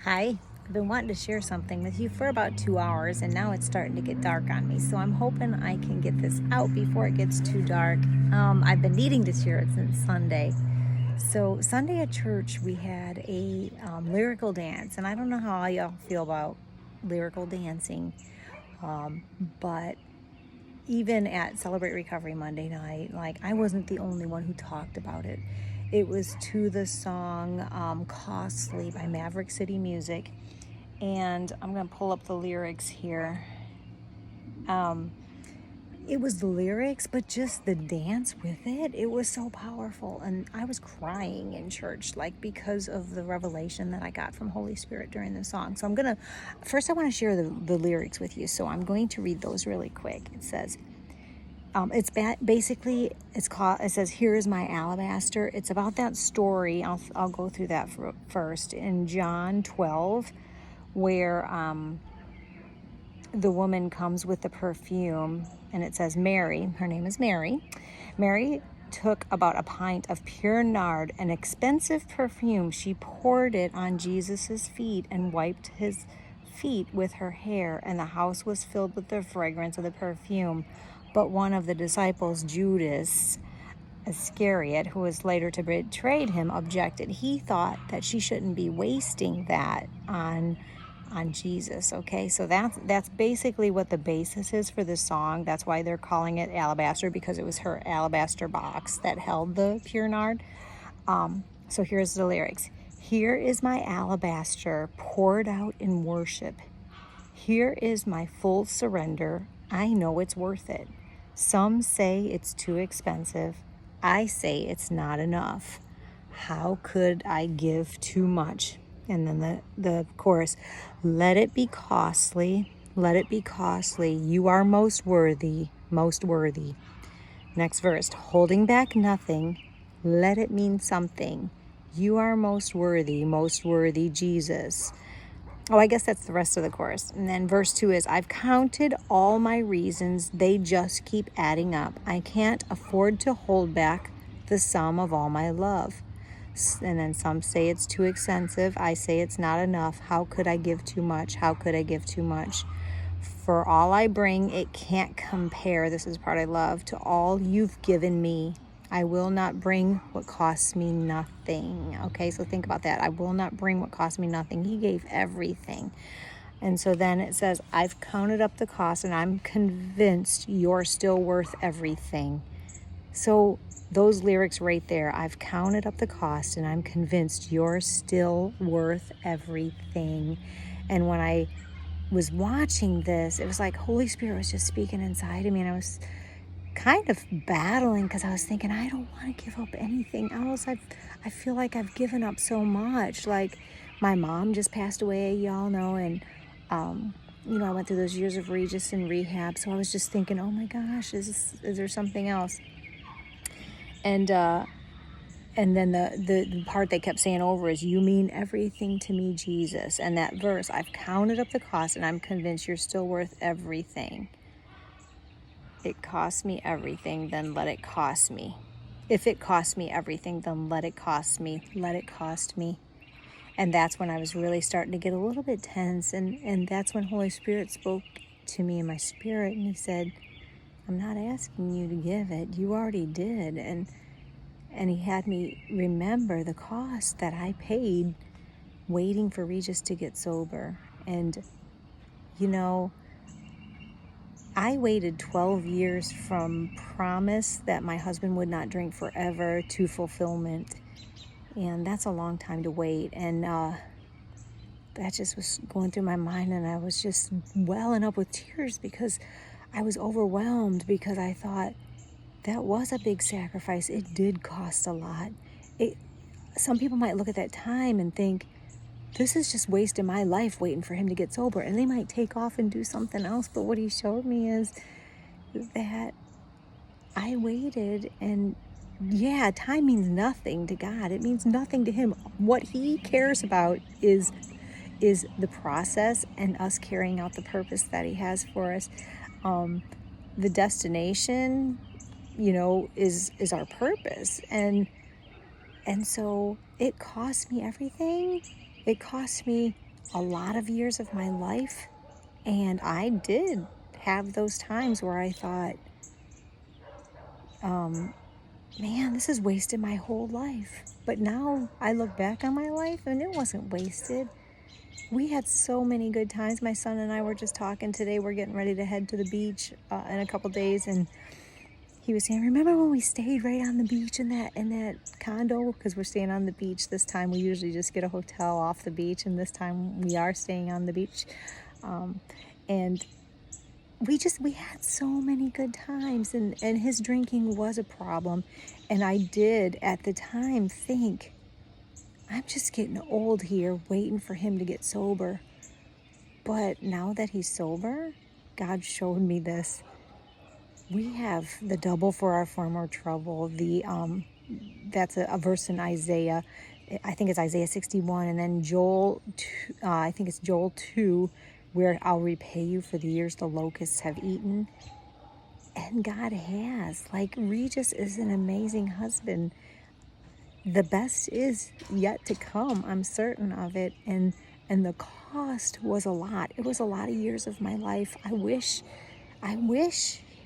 Hi, I've been wanting to share something with you for about 2 hours, and now it's starting to get dark on me. So I'm hoping I can get this out before it gets too dark. I've been needing to share it since Sunday. So Sunday at church, we had a lyrical dance, and I don't know how y'all feel about lyrical dancing, but even at Celebrate Recovery Monday night, like I wasn't the only one who talked about it. It was to the song Costly by Maverick City Music. And I'm going to pull up the lyrics here. It was the lyrics, but just the dance with it. It was so powerful. And I was crying in church, like because of the revelation that I got from Holy Spirit during the song. So first I want to share the lyrics with you. So I'm going to read those really quick. It says, it says, "Here is my alabaster." It's about that story. I'll go through that first in John 12, where the woman comes with the perfume, and it says Mary, her name is Mary. Mary took about a pint of pure nard, an expensive perfume. She poured it on Jesus's feet and wiped his feet with her hair, and the house was filled with the fragrance of the perfume. But one of the disciples, Judas Iscariot, who was later to betray him, objected. He thought that she shouldn't be wasting that on Jesus. Okay, so that's basically what the basis is for this song. That's why they're calling it alabaster, because it was her alabaster box that held the pure nard. So here's the lyrics. "Here is my alabaster poured out in worship. Here is my full surrender. I know it's worth it. Some say it's too expensive. I say it's not enough. How could I give too much?" And then the chorus, "Let it be costly, let it be costly. You are most worthy, most worthy." Next verse, "Holding back nothing, let it mean something. You are most worthy, Jesus." Oh, I guess that's the rest of the chorus. And then verse 2 is, "I've counted all my reasons. They just keep adding up. I can't afford to hold back the sum of all my love." And then some say it's too expensive. I say it's not enough. How could I give too much? How could I give too much? For all I bring, it can't compare. This is the part I love. To all you've given me. I will not bring what costs me nothing. Okay, so think about that. I will not bring what costs me nothing. He gave everything. And so then it says, "I've counted up the cost and I'm convinced you're still worth everything." So those lyrics right there, "I've counted up the cost and I'm convinced you're still worth everything." And when I was watching this, it was like Holy Spirit was just speaking inside of me, and I was kind of battling because I was thinking, I don't want to give up anything else. I feel like I've given up so much. Like my mom just passed away, y'all know, and I went through those years of Regis and rehab. So I was just thinking, oh my gosh, is there something else? And then the part they kept saying over is, "You mean everything to me, Jesus." And that verse, "I've counted up the cost and I'm convinced you're still worth everything. It cost me everything, then let it cost me. If it cost me everything, then let it cost me. Let it cost me." And that's when I was really starting to get a little bit tense. And that's when Holy Spirit spoke to me in my spirit. And he said, "I'm not asking you to give it. You already did." And he had me remember the cost that I paid waiting for Regis to get sober. And, I waited 12 years from promise that my husband would not drink forever to fulfillment. And that's a long time to wait. And that just was going through my mind. And I was just welling up with tears because I was overwhelmed, because I thought that was a big sacrifice. It did cost a lot. Some people might look at that time and think, this is just wasting my life waiting for him to get sober. And they might take off and do something else. But what he showed me is that I waited, and yeah, time means nothing to God. It means nothing to him. What he cares about is the process and us carrying out the purpose that he has for us. The destination, is our purpose. And so it cost me everything. It cost me a lot of years of my life. And I did have those times where I thought, man, this has wasted my whole life. But now I look back on my life and it wasn't wasted. We had so many good times. My son and I were just talking today. We're getting ready to head to the beach in a couple days, and he was saying, "Remember when we stayed right on the beach in that condo? Because we're staying on the beach this time. We usually just get a hotel off the beach, and this time we are staying on the beach." And we had so many good times, and his drinking was a problem, and I did at the time think, I'm just getting old here waiting for him to get sober. But now that he's sober, God showed me this. We have the double for our former trouble. That's a verse in Isaiah. I think it's Isaiah 61, and then Joel 2, I think it's Joel 2, where I'll repay you for the years the locusts have eaten. And God has. Like, Regis is an amazing husband. The best is yet to come. I'm certain of it. And the cost was a lot. It was a lot of years of my life. I wish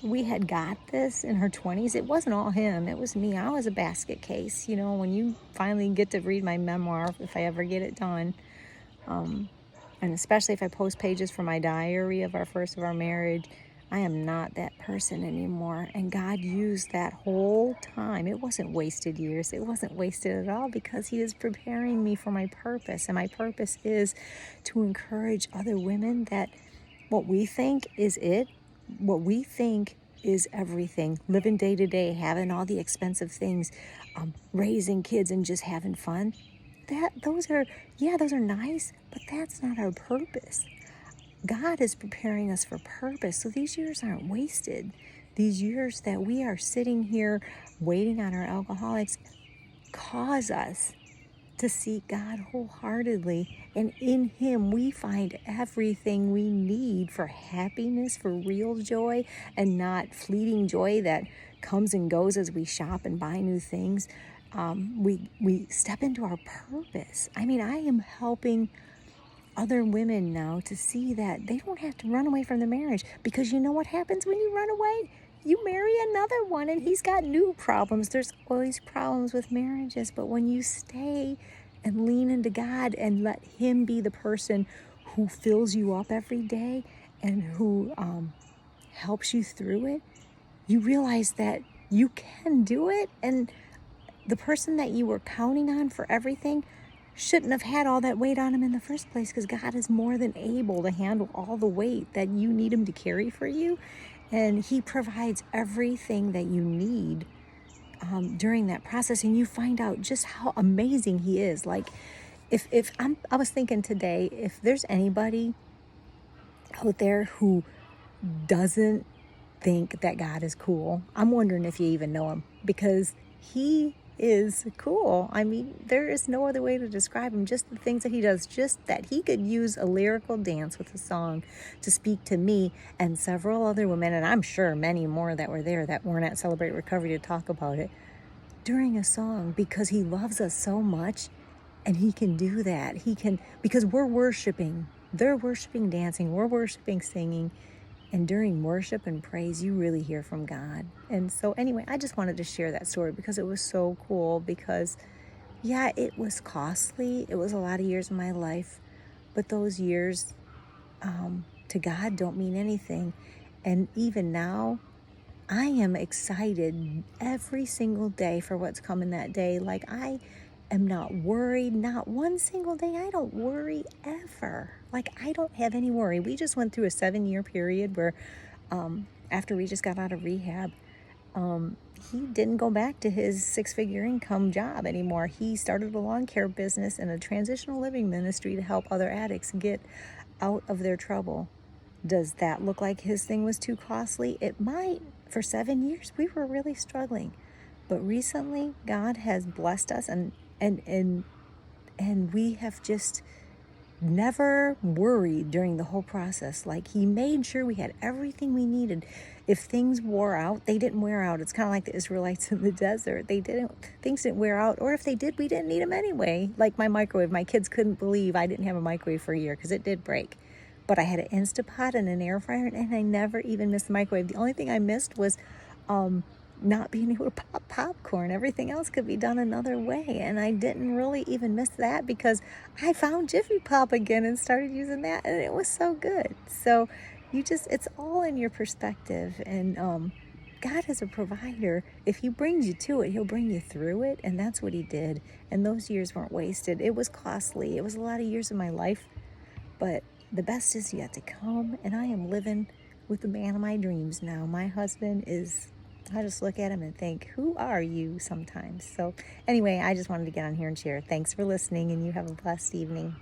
we had got this in her 20s. It wasn't all him. It was me. I was a basket case. You know, when you finally get to read my memoir, if I ever get it done, and especially if I post pages from my diary of our marriage, I am not that person anymore. And God used that whole time. It wasn't wasted years. It wasn't wasted at all, because he is preparing me for my purpose. And my purpose is to encourage other women that what we think is it, what we think is everything, living day to day, having all the expensive things, raising kids and just having fun. Those are nice, but that's not our purpose. God is preparing us for purpose. So these years aren't wasted. These years that we are sitting here waiting on our alcoholics cause us to seek God wholeheartedly. And in him, we find everything we need for happiness, for real joy, and not fleeting joy that comes and goes as we shop and buy new things. We step into our purpose. I mean, I am helping other women now to see that they don't have to run away from the marriage, because you know what happens when you run away? You marry another one and he's got new problems. There's always problems with marriages, but when you stay and lean into God and let him be the person who fills you up every day and who helps you through it, you realize that you can do it. And the person that you were counting on for everything shouldn't have had all that weight on him in the first place, because God is more than able to handle all the weight that you need him to carry for you. And he provides everything that you need during that process. And you find out just how amazing he is. Like, I was thinking today, if there's anybody out there who doesn't think that God is cool, I'm wondering if you even know him, because he is cool. I mean, there is no other way to describe him. Just the things that he does, just that he could use a lyrical dance with a song to speak to me and several other women, and I'm sure many more that were there that weren't at Celebrate Recovery to talk about it, during a song, because he loves us so much. And he can do that. He can, because we're worshiping. They're worshiping, dancing. We're worshiping, singing. And during worship and praise, you really hear from God. And so anyway, I just wanted to share that story because it was so cool. Because, yeah, it was costly. It was a lot of years of my life. But those years to God don't mean anything. And even now, I am excited every single day for what's coming that day. Like, I am not worried, not one single day. I don't worry ever. Like, I don't have any worry. We just went through a 7-year period where after we just got out of rehab, he didn't go back to his 6-figure income job anymore. He started a lawn care business and a transitional living ministry to help other addicts get out of their trouble. Does that look like his thing was too costly? It might. For 7 years, we were really struggling. But recently, God has blessed us, and we have just never worried during the whole process. Like, he made sure we had everything we needed. If things wore out, they didn't wear out. It's kind of like the Israelites in the desert. Things didn't wear out, or if they did, we didn't need them anyway. Like my microwave, my kids couldn't believe I didn't have a microwave for a year because it did break. But I had an Instapot and an air fryer, and I never even missed the microwave. The only thing I missed was not being able to pop popcorn. Everything else could be done another way, and I didn't really even miss that because I found Jiffy Pop again and started using that, and it was so good. So it's all in your perspective, and God is a provider. If he brings you to it, he'll bring you through it, and that's what he did. And those years weren't wasted. It was costly. It was a lot of years of my life, but the best is yet to come, and I am living with the man of my dreams now. My husband is, I just look at him and think, who are you sometimes? So anyway, I just wanted to get on here and share. Thanks for listening, and you have a blessed evening.